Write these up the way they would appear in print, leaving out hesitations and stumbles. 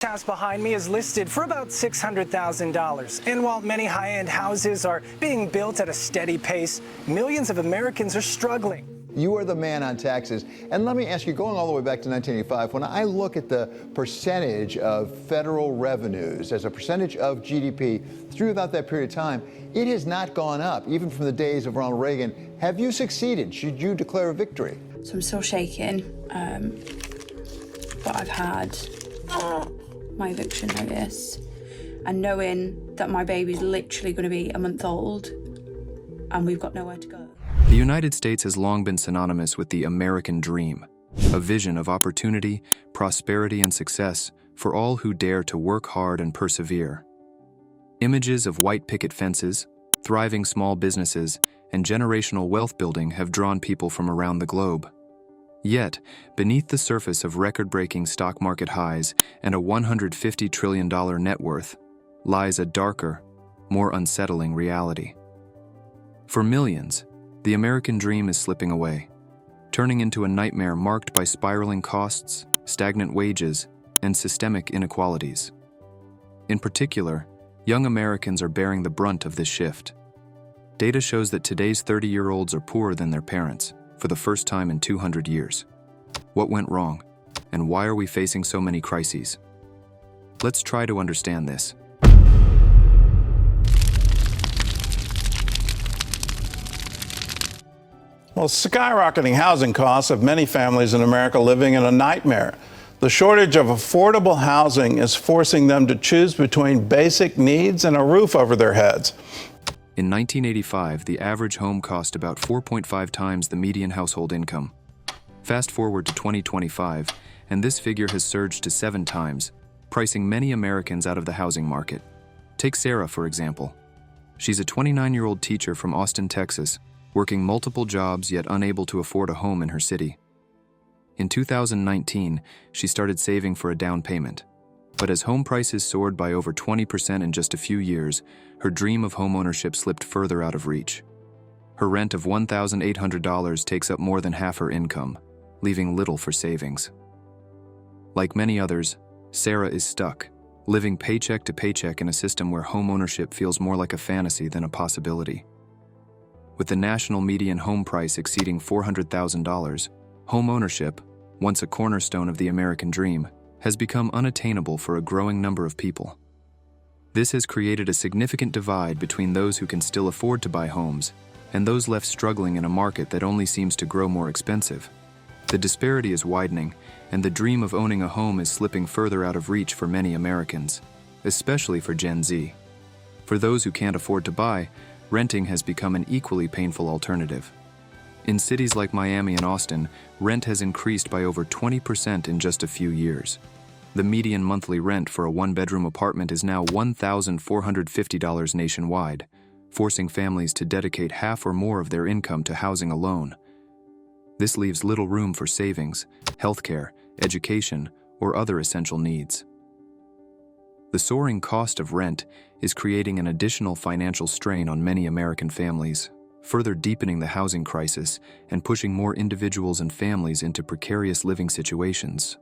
House behind me is listed for about $600,000. And while many high-end houses are being built at a steady pace, millions of Americans are struggling. You are the man on taxes. And let me ask you, going all the way back to 1985, when I look at the percentage of federal revenues as a percentage of GDP through about that period of time, it has not gone up, even from the days of Ronald Reagan. Have you succeeded? Should you declare a victory? So I'm still shaking, but I've had my eviction notice, and knowing that my baby's literally going to be a month old and we've got nowhere to go. The United States has long been synonymous with the American dream, a vision of opportunity, prosperity, and success for all who dare to work hard and persevere. Images of white picket fences, thriving small businesses, and generational wealth building have drawn people from around the globe. Yet, beneath the surface of record-breaking stock market highs and a $150 trillion net worth, lies a darker, more unsettling reality. For millions, the American dream is slipping away, turning into a nightmare marked by spiraling costs, stagnant wages, and systemic inequalities. In particular, young Americans are bearing the brunt of this shift. Data shows that today's 30-year-olds are poorer than their parents, for the first time in 200 years. What went wrong, and why are we facing so many crises? Let's try to understand this. Well, skyrocketing housing costs have many families in America living in a nightmare. The shortage of affordable housing is forcing them to choose between basic needs and a roof over their heads. In 1985, the average home cost about 4.5 times the median household income. Fast forward to 2025, and this figure has surged to 7 times, pricing many Americans out of the housing market. Take Sarah, for example. She's a 29-year-old teacher from Austin, Texas, working multiple jobs yet unable to afford a home in her city. In 2019, she started saving for a down payment. But as home prices soared by over 20% in just a few years, her dream of homeownership slipped further out of reach. Her rent of $1,800 takes up more than half her income, leaving little for savings. Like many others, Sarah is stuck, living paycheck to paycheck in a system where homeownership feels more like a fantasy than a possibility. With the national median home price exceeding $400,000, homeownership, once a cornerstone of the American dream, has become unattainable for a growing number of people. This has created a significant divide between those who can still afford to buy homes and those left struggling in a market that only seems to grow more expensive. The disparity is widening, and the dream of owning a home is slipping further out of reach for many Americans, especially for Gen Z. For those who can't afford to buy, renting has become an equally painful alternative. In cities like Miami and Austin, rent has increased by over 20% in just a few years. The median monthly rent for a one-bedroom apartment is now $1,450 nationwide, forcing families to dedicate half or more of their income to housing alone. This leaves little room for savings, healthcare, education, or other essential needs. The soaring cost of rent is creating an additional financial strain on many American families, further deepening the housing crisis and pushing more individuals and families into precarious living situations.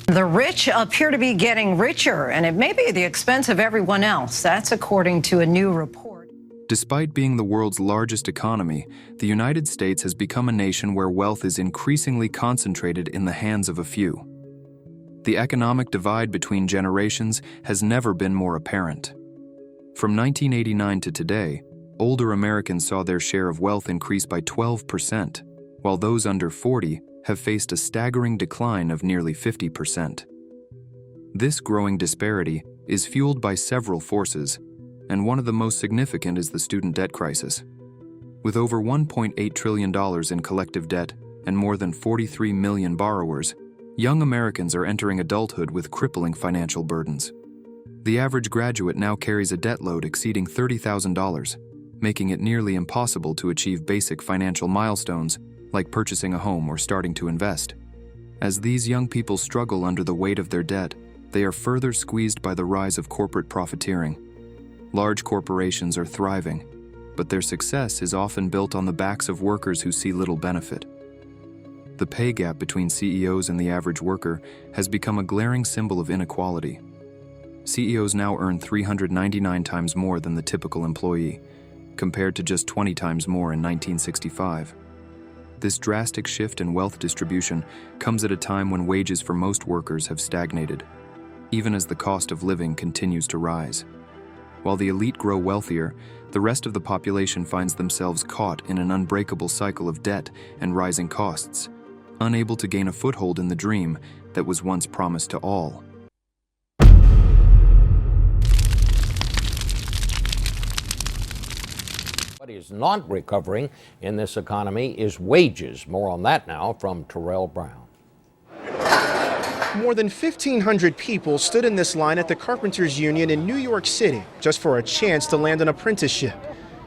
The rich appear to be getting richer, and it may be at the expense of everyone else. That's according to a new report. Despite being the world's largest economy, the United States has become a nation where wealth is increasingly concentrated in the hands of a few. The economic divide between generations has never been more apparent. From 1989 to today, older Americans saw their share of wealth increase by 12%, while those under 40 have faced a staggering decline of nearly 50%. This growing disparity is fueled by several forces, and one of the most significant is the student debt crisis. With over $1.8 trillion in collective debt and more than 43 million borrowers, young Americans are entering adulthood with crippling financial burdens. The average graduate now carries a debt load exceeding $30,000, making it nearly impossible to achieve basic financial milestones like purchasing a home or starting to invest. As these young people struggle under the weight of their debt, they are further squeezed by the rise of corporate profiteering. Large corporations are thriving, but their success is often built on the backs of workers who see little benefit. The pay gap between CEOs and the average worker has become a glaring symbol of inequality. CEOs now earn 399 times more than the typical employee, compared to just 20 times more in 1965. This drastic shift in wealth distribution comes at a time when wages for most workers have stagnated, even as the cost of living continues to rise. While the elite grow wealthier, the rest of the population finds themselves caught in an unbreakable cycle of debt and rising costs, unable to gain a foothold in the dream that was once promised to all. What is not recovering in this economy is wages. More on that now from Terrell Brown. More than 1,500 people stood in this line at the Carpenters Union in New York City just for a chance to land an apprenticeship.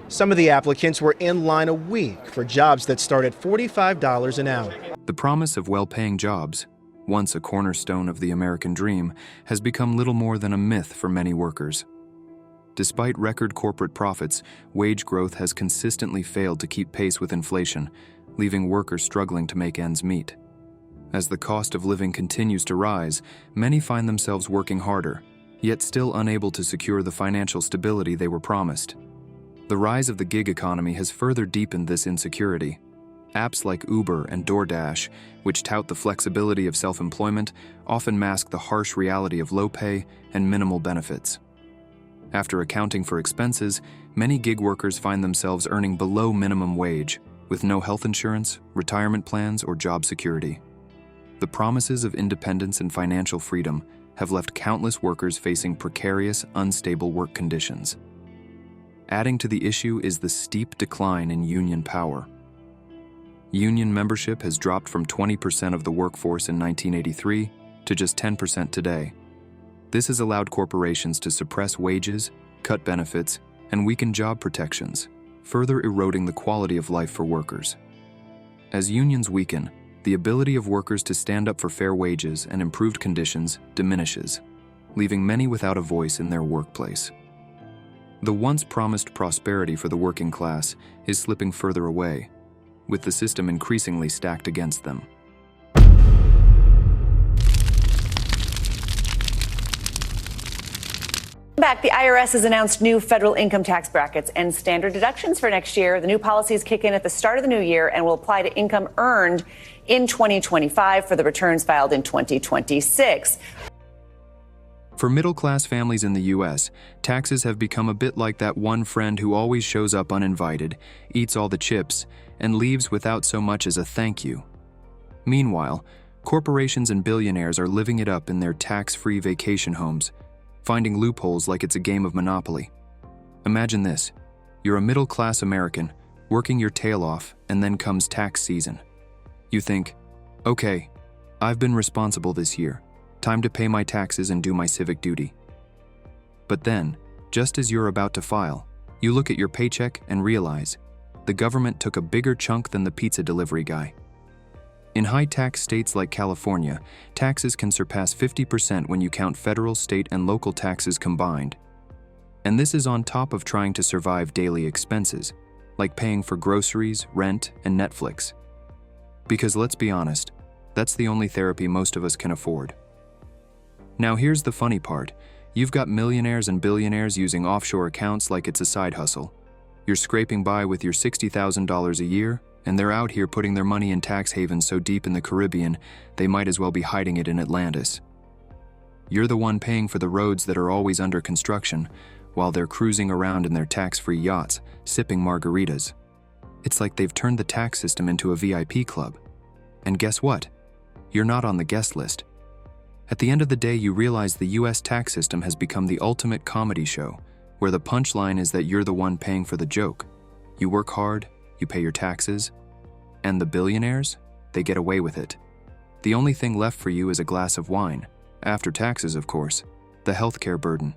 Some of the applicants were in line a week for jobs that start at $45 an hour. The promise of well-paying jobs, once a cornerstone of the American dream, has become little more than a myth for many workers. Despite record corporate profits, wage growth has consistently failed to keep pace with inflation, leaving workers struggling to make ends meet. As the cost of living continues to rise, many find themselves working harder, yet still unable to secure the financial stability they were promised. The rise of the gig economy has further deepened this insecurity. Apps like Uber and DoorDash, which tout the flexibility of self-employment, often mask the harsh reality of low pay and minimal benefits. After accounting for expenses, many gig workers find themselves earning below minimum wage, with no health insurance, retirement plans, or job security. The promises of independence and financial freedom have left countless workers facing precarious, unstable work conditions. Adding to the issue is the steep decline in union power. Union membership has dropped from 20% of the workforce in 1983 to just 10% today. This has allowed corporations to suppress wages, cut benefits, and weaken job protections, further eroding the quality of life for workers. As unions weaken, the ability of workers to stand up for fair wages and improved conditions diminishes, leaving many without a voice in their workplace. The once promised prosperity for the working class is slipping further away, with the system increasingly stacked against them. Back, the IRS has announced new federal income tax brackets and standard deductions for next year. The new policies kick in at the start of the new year and will apply to income earned in 2025 for the returns filed in 2026. For middle-class families in the U.S., taxes have become a bit like that one friend who always shows up uninvited, eats all the chips, and leaves without so much as a thank you. Meanwhile, corporations and billionaires are living it up in their tax-free vacation homes, finding loopholes like it's a game of Monopoly. Imagine this: you're a middle-class American, working your tail off, and then comes tax season. You think, okay, I've been responsible this year. Time to pay my taxes and do my civic duty. But then, just as you're about to file, you look at your paycheck and realize the government took a bigger chunk than the pizza delivery guy. In high-tax states like California, taxes can surpass 50% when you count federal, state, and local taxes combined. And this is on top of trying to survive daily expenses, like paying for groceries, rent, and Netflix. Because let's be honest, that's the only therapy most of us can afford. Now here's the funny part. You've got millionaires and billionaires using offshore accounts like it's a side hustle. You're scraping by with your $60,000 a year, and they're out here putting their money in tax havens so deep in the Caribbean, they might as well be hiding it in Atlantis. You're the one paying for the roads that are always under construction, while they're cruising around in their tax-free yachts, sipping margaritas. It's like they've turned the tax system into a VIP club. And guess what? You're not on the guest list. At the end of the day, you realize the US tax system has become the ultimate comedy show, where the punchline is that you're the one paying for the joke. You work hard, you pay your taxes, and the billionaires, they get away with it. The only thing left for you is a glass of wine, after taxes, of course, the healthcare burden.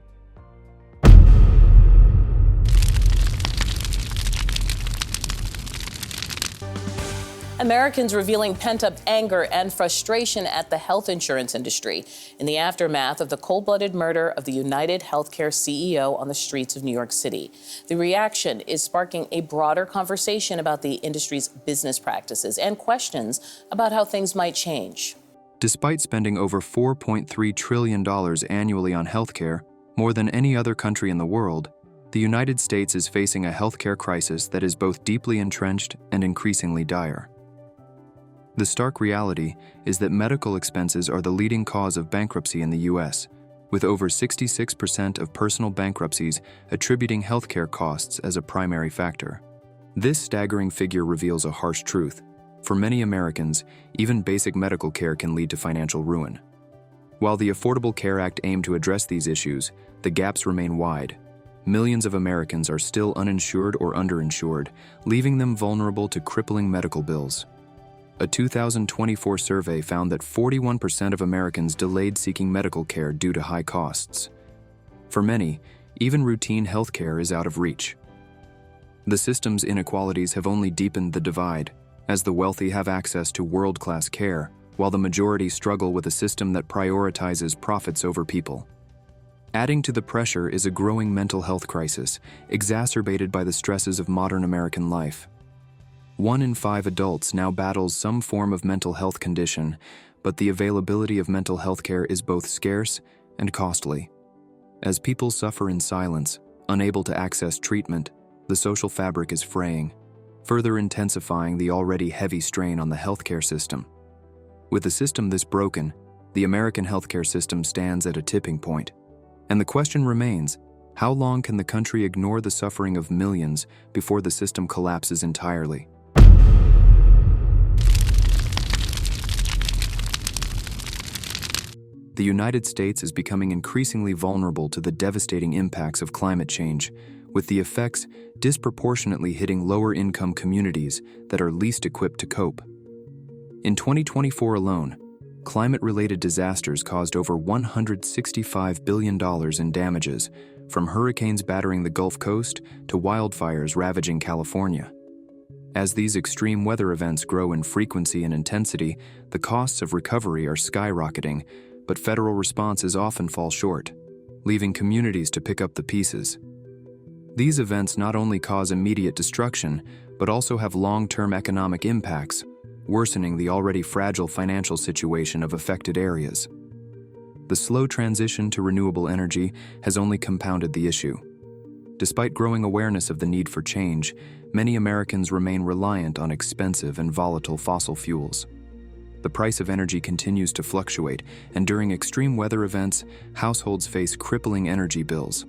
Americans revealing pent-up anger and frustration at the health insurance industry in the aftermath of the cold-blooded murder of the United Healthcare CEO on the streets of New York City. The reaction is sparking a broader conversation about the industry's business practices and questions about how things might change. Despite spending over $4.3 trillion annually on healthcare, more than any other country in the world, the United States is facing a healthcare crisis that is both deeply entrenched and increasingly dire. The stark reality is that medical expenses are the leading cause of bankruptcy in the U.S., with over 66% of personal bankruptcies attributing healthcare costs as a primary factor. This staggering figure reveals a harsh truth. For many Americans, even basic medical care can lead to financial ruin. While the Affordable Care Act aimed to address these issues, the gaps remain wide. Millions of Americans are still uninsured or underinsured, leaving them vulnerable to crippling medical bills. A 2024 survey found that 41% of Americans delayed seeking medical care due to high costs. For many, even routine health care is out of reach. The system's inequalities have only deepened the divide, as the wealthy have access to world-class care, while the majority struggle with a system that prioritizes profits over people. Adding to the pressure is a growing mental health crisis, exacerbated by the stresses of modern American life. 1 in 5 adults now battles some form of mental health condition, but the availability of mental health care is both scarce and costly. As people suffer in silence, unable to access treatment, the social fabric is fraying, further intensifying the already heavy strain on the healthcare system. With a system this broken, the American healthcare system stands at a tipping point. And the question remains, how long can the country ignore the suffering of millions before the system collapses entirely? The United States is becoming increasingly vulnerable to the devastating impacts of climate change, with the effects disproportionately hitting lower-income communities that are least equipped to cope. In 2024 alone, climate-related disasters caused over $165 billion in damages, from hurricanes battering the Gulf Coast to wildfires ravaging California. As these extreme weather events grow in frequency and intensity, the costs of recovery are skyrocketing, but federal responses often fall short, leaving communities to pick up the pieces. These events not only cause immediate destruction, but also have long-term economic impacts, worsening the already fragile financial situation of affected areas. The slow transition to renewable energy has only compounded the issue. Despite growing awareness of the need for change, many Americans remain reliant on expensive and volatile fossil fuels. The price of energy continues to fluctuate, and during extreme weather events, households face crippling energy bills.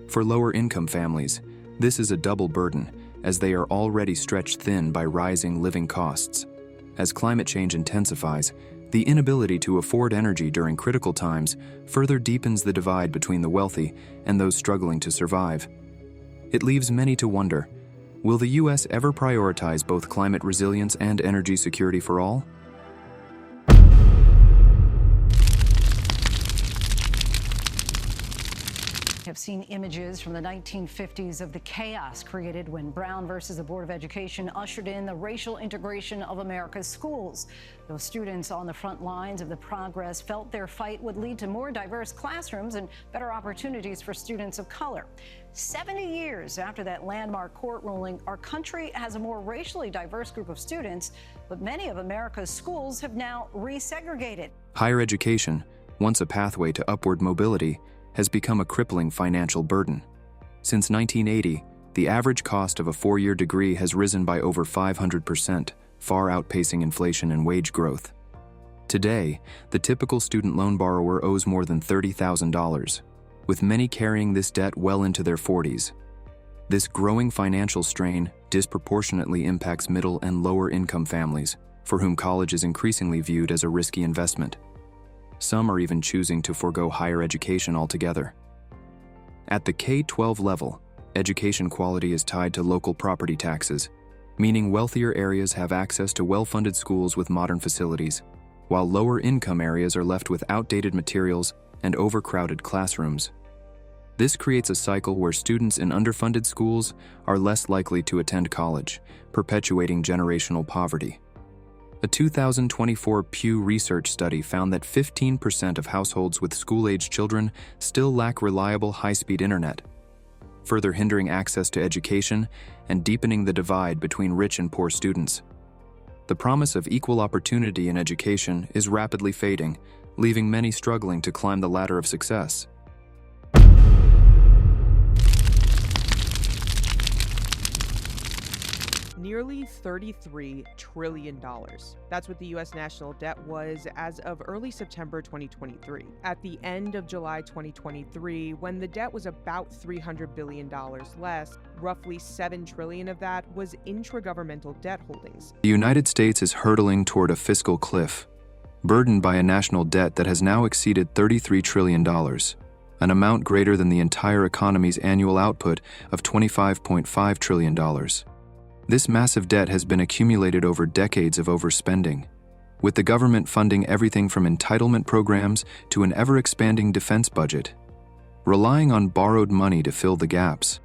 For lower-income families, this is a double burden, as they are already stretched thin by rising living costs. As climate change intensifies, the inability to afford energy during critical times further deepens the divide between the wealthy and those struggling to survive. It leaves many to wonder, will the U.S. ever prioritize both climate resilience and energy security for all? Have seen images from the 1950s of the chaos created when Brown versus the Board of Education ushered in the racial integration of America's schools. Those students on the front lines of the progress felt their fight would lead to more diverse classrooms and better opportunities for students of color. 70 years after that landmark court ruling, our country has a more racially diverse group of students, but many of America's schools have now resegregated. Higher education, once a pathway to upward mobility, has become a crippling financial burden. Since 1980, the average cost of a 4-year degree has risen by over 500%, far outpacing inflation and wage growth. Today, the typical student loan borrower owes more than $30,000, with many carrying this debt well into their 40s. This growing financial strain disproportionately impacts middle and lower income families, for whom college is increasingly viewed as a risky investment. Some are even choosing to forego higher education altogether. At the K-12 level, education quality is tied to local property taxes, meaning wealthier areas have access to well-funded schools with modern facilities, while lower-income areas are left with outdated materials and overcrowded classrooms. This creates a cycle where students in underfunded schools are less likely to attend college, perpetuating generational poverty. A 2024 Pew Research study found that 15% of households with school-aged children still lack reliable high-speed internet, further hindering access to education and deepening the divide between rich and poor students. The promise of equal opportunity in education is rapidly fading, leaving many struggling to climb the ladder of success. Nearly $33 trillion. That's what the U.S. national debt was as of early September 2023. At the end of July 2023, when the debt was about $300 billion less, roughly $7 trillion of that was intragovernmental debt holdings. The United States is hurtling toward a fiscal cliff, burdened by a national debt that has now exceeded $33 trillion, an amount greater than the entire economy's annual output of $25.5 trillion. This massive debt has been accumulated over decades of overspending, with the government funding everything from entitlement programs to an ever-expanding defense budget, relying on borrowed money to fill the gaps.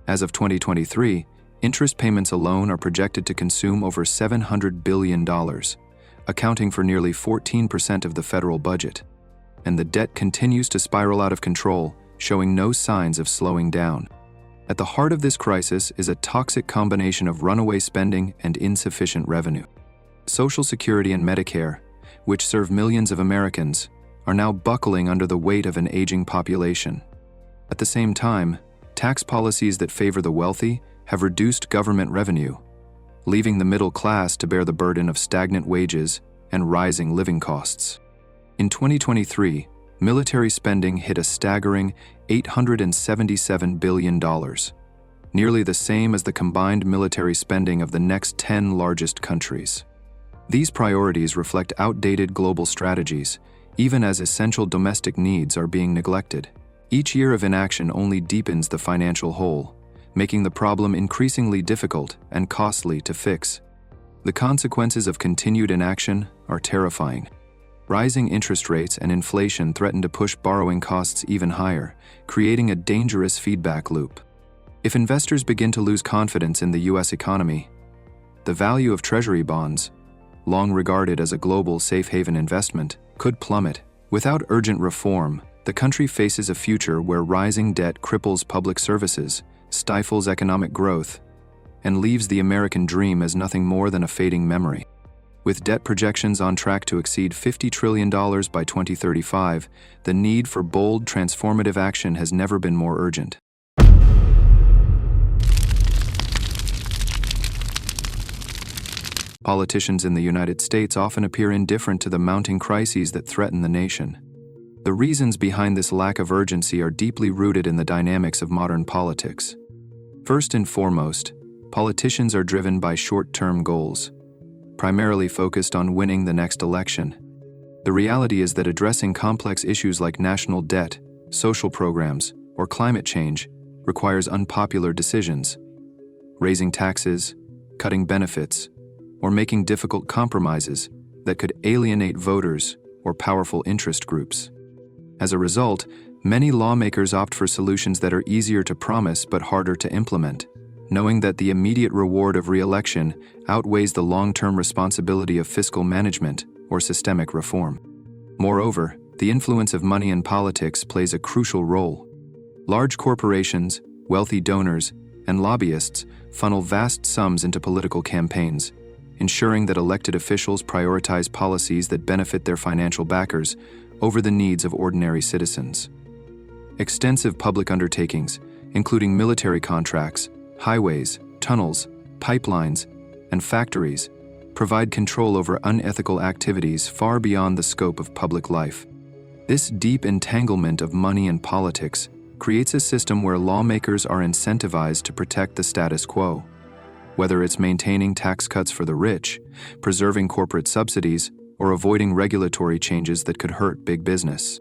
As of 2023, interest payments alone are projected to consume over $700 billion, accounting for nearly 14% of the federal budget. And the debt continues to spiral out of control, showing no signs of slowing down. At the heart of this crisis is a toxic combination of runaway spending and insufficient revenue. Social Security and Medicare, which serve millions of Americans, are now buckling under the weight of an aging population. At the same time, tax policies that favor the wealthy have reduced government revenue, leaving the middle class to bear the burden of stagnant wages and rising living costs. In 2023, military spending hit a staggering $877 billion, nearly the same as the combined military spending of the next 10 largest countries. These priorities reflect outdated global strategies, even as essential domestic needs are being neglected. Each year of inaction only deepens the financial hole, making the problem increasingly difficult and costly to fix. The consequences of continued inaction are terrifying. Rising interest rates and inflation threaten to push borrowing costs even higher, creating a dangerous feedback loop. If investors begin to lose confidence in the U.S. economy, the value of Treasury bonds, long regarded as a global safe haven investment, could plummet. Without urgent reform, the country faces a future where rising debt cripples public services, stifles economic growth, and leaves the American dream as nothing more than a fading memory. With debt projections on track to exceed $50 trillion by 2035, the need for bold, transformative action has never been more urgent. Politicians in the United States often appear indifferent to the mounting crises that threaten the nation. The reasons behind this lack of urgency are deeply rooted in the dynamics of modern politics. First and foremost, politicians are driven by short-term goals, primarily focused on winning the next election. The reality is that addressing complex issues like national debt, social programs, or climate change requires unpopular decisions. Raising taxes, cutting benefits, or making difficult compromises that could alienate voters or powerful interest groups. As a result, many lawmakers opt for solutions that are easier to promise but harder to implement, knowing that the immediate reward of re-election outweighs the long-term responsibility of fiscal management or systemic reform. Moreover, the influence of money in politics plays a crucial role. Large corporations, wealthy donors, and lobbyists funnel vast sums into political campaigns, ensuring that elected officials prioritize policies that benefit their financial backers over the needs of ordinary citizens. Extensive public undertakings, including military contracts, highways, tunnels, pipelines, and factories, provide control over unethical activities far beyond the scope of public life. This deep entanglement of money and politics creates a system where lawmakers are incentivized to protect the status quo, whether it's maintaining tax cuts for the rich, preserving corporate subsidies, or avoiding regulatory changes that could hurt big business.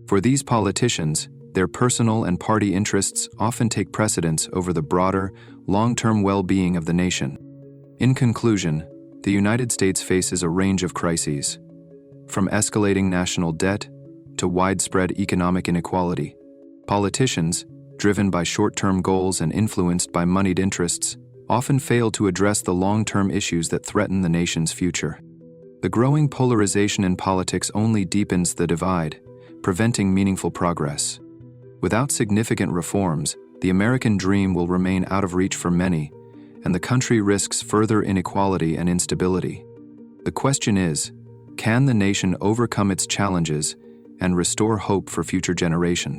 For these politicians, their personal and party interests often take precedence over the broader, long-term well-being of the nation. In conclusion, the United States faces a range of crises, from escalating national debt to widespread economic inequality. Politicians, driven by short-term goals and influenced by moneyed interests, often fail to address the long-term issues that threaten the nation's future. The growing polarization in politics only deepens the divide, preventing meaningful progress. Without significant reforms, the American dream will remain out of reach for many, and the country risks further inequality and instability. The question is, can the nation overcome its challenges and restore hope for future generations?